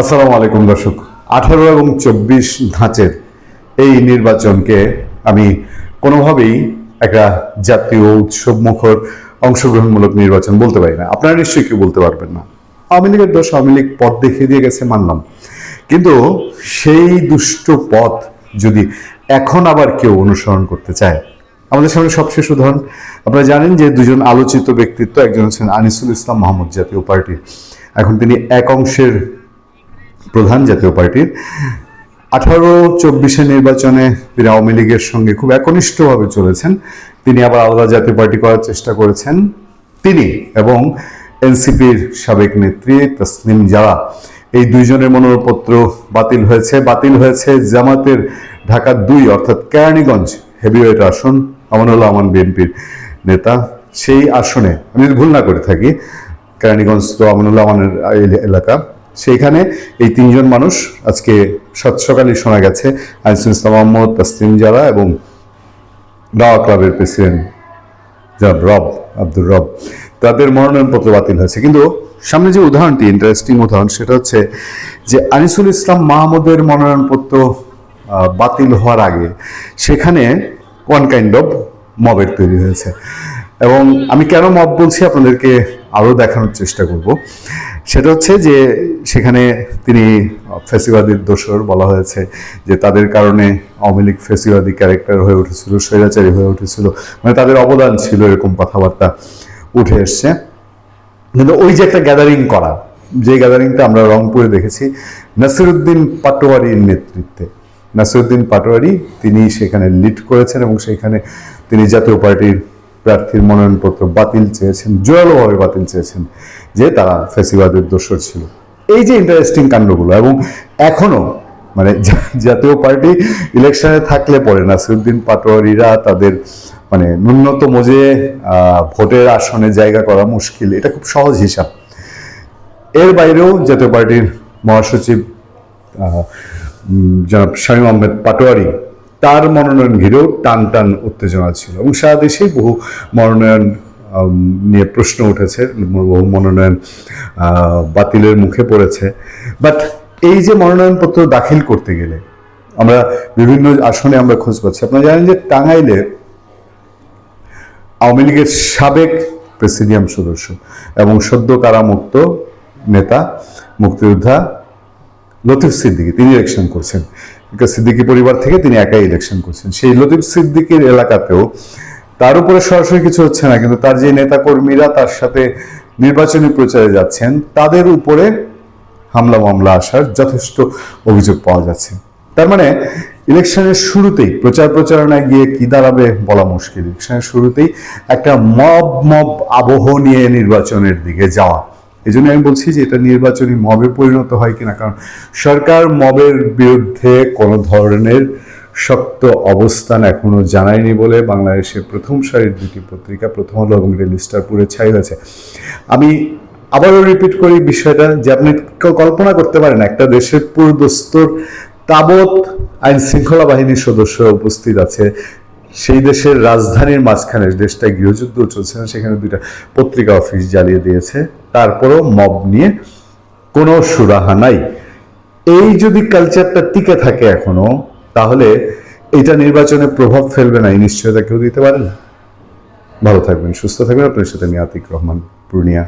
আসসালামু আলাইকুম দর্শক। 18 এবং 24 ধাঁচের এই নির্বাচনকে আমি কোনোভাবেই একটা জাতীয় উৎসবমুখর অংশগ্রহণমূলক নির্বাচন বলতে পারি না। আপনারা নিশ্চয়ই কেউ বলতে পারবেন না। আওয়ামী লীগের দোষ, আওয়ামী লীগ পথ দেখিয়ে দিয়ে গেছে, মানলাম। কিন্তু সেই দুষ্ট পথ যদি এখন আবার কেউ অনুসরণ করতে চায়, আমাদের সামনে সবশেষ উদাহরণ আপনারা জানেন যে দুজন আলোচিত ব্যক্তিত্ব, একজন হচ্ছেন আনিসুল ইসলাম মাহমুদ জাতীয় পার্টির, এখন তিনি এক অংশের প্রধান জাতীয় পার্টির। 18-24 নির্বাচনে তিনি আওয়ামী লীগের সঙ্গে খুব একনিষ্ঠভাবে চলেছেন। তিনি আবার আলাদা জাতীয় পার্টি করার চেষ্টা করেছেন। তিনি এবং এনসিপির সাবেক নেত্রী তাসনিম জারা, এই দুইজনের মনোনয়নপত্র বাতিল হয়েছে জামাতের ঢাকা 2 অর্থাৎ কেরানীগঞ্জ হেভিওয়েট আসন, আমানুল্লাহ আমান বিএনপির নেতা। সেই আসনে আমি যদি ভুল না করে থাকি, কেরানীগঞ্জ তো আমানুল্লাহ আমানের এলাকা, সেইখানে এই 3 জন মানুষ আজকে সকালে শোনা গেছে আনিসুল ইসলাম মাহমুদ, তাসনিম জারা এবং দাওয়া ক্লাবের প্রেসিডেন্ট আব্দুর রব, তাদের মনোনয়নপত্র বাতিল হয়েছে। কিন্তু সামনে যে উদাহরণটি ইন্টারেস্টিং উদাহরণ, সেটা হচ্ছে যে আনিসুল ইসলাম মাহমুদের মনোনয়নপত্র বাতিল হওয়ার আগে সেখানে ওয়ান কাইন্ড অফ মবের তৈরি হয়েছে। এবং আমি কেন মব বলছি আপনাদেরকে আরও দেখানোর চেষ্টা করব। সেটা হচ্ছে যে সেখানে তিনি ফ্যাসিবাদীর দোসর বলা হয়েছে, যে তাদের কারণে আওয়ামী লীগ ফ্যাসিবাদী ক্যারেক্টার হয়ে উঠেছিল, স্বৈরাচারী হয়ে উঠেছিল, মানে তাদের অবদান ছিল, এরকম কথাবার্তা উঠে এসছে। কিন্তু ওই যে একটা গ্যাদারিং করা, যে গ্যাদারিংটা আমরা রংপুরে দেখেছি নাসিরউদ্দিন পাটোয়ারির নেতৃত্বে, নাসিরউদ্দিন পাটোয়ারি তিনি সেখানে লিড করেছেন এবং সেখানে তিনি জাতীয় পার্টির প্রার্থীর মনোনয়নপত্র বাতিল চেয়েছেন, জোরালোভাবে বাতিল চেয়েছেন, যে তারা ফ্যাসিবাদের দোসর ছিল। এই যে ইন্টারেস্টিং কাণ্ডগুলো, এবং এখনো মানে জাতীয় পার্টি ইলেকশনে থাকলে পরে নাসিরউদ্দিন পাটোয়ারিরা তাদের মানে ন্যূনতম যে ভোটের আসনে জায়গা করা মুশকিল, এটা খুব সহজ হিসাব। এর বাইরেও জাতীয় পার্টির মহাসচিব জনাব শামীম আহমেদ পাটোয়ারি, তার মনোনয়ন ঘিরেও টান টান উত্তেজনা ছিল এবং সারা দেশেই বহু মনোনয়ন নিয়ে প্রশ্ন উঠেছে, বহু মনোনয়ন বাতিলের মুখে পড়েছে। বাট এই যে মনোনয়নপত্র দাখিল করতে গেলে আমরা বিভিন্ন আসনে আমরা খোঁজ পাচ্ছি। আপনারা জানেন যে টাঙ্গাইলে আওয়ামী লীগের সাবেক প্রেসিডিয়াম সদস্য এবং সদ্য কারামুক্ত নেতা মুক্তিযোদ্ধা লতিফ সিদ্দিকী, তিনি ইলেকশন করছেন। সিদ্দিকী পরিবার থেকে তিনি একাই ইলেকশন করছেন। সেই লতিফ সিদ্দিকীর এলাকাতেও তার উপরে সরাসরি কিছু হচ্ছে না, কিন্তু তার যে নেতা কর্মীরা তার সাথে নির্বাচনী প্রচারে যাচ্ছেন, তাদের উপরে হামলা মামলা আসার যথেষ্ট অভিযোগ পাওয়া যাচ্ছে। তার মানে ইলেকশনের শুরুতেই প্রচারণায় গিয়ে কি দাঁড়াবে বলা মুশকিল। ইলেকশনের শুরুতেই একটা মব আবহ নিয়ে নির্বাচনের দিকে যাওয়া, এই জন্য আমি বলছি যে এটা নির্বাচনী মবে পরিণত হয় কিনা। কারণ সরকার মবের বিরুদ্ধে কোনো ধরনের শক্ত অবস্থান এখনো জানায়নি বলে বাংলাদেশের প্রথম সারির 2টি পত্রিকা প্রথম আলো এবং ডেইলি স্টার পুরে ছাই হয়েছে। আমি আবারও রিপিট করি বিষয়টা, যে আপনি কল্পনা করতে পারেন একটা দেশের পুরোদস্তুর তাবৎ আইন শৃঙ্খলা বাহিনীর সদস্যরা উপস্থিত আছে, সেই দেশের রাজধানীর মাঝখানে, দেশটায় গৃহযুদ্ধ চলছে না, সেখানে 2টা পত্রিকা অফিস জ্বালিয়ে দিয়েছে, তারপরেও মব নিয়ে কোনো সুরাহা নাই। এই যদি কালচারটা টিকে থাকে এখনো, তাহলে এটা নির্বাচনে প্রভাব ফেলবে না, এই নিশ্চয়তা কেউ দিতে পারে না। ভালো থাকবেন, সুস্থ থাকবেন। আপনার সাথে আমি আতিক রহমান, পূর্ণিয়া।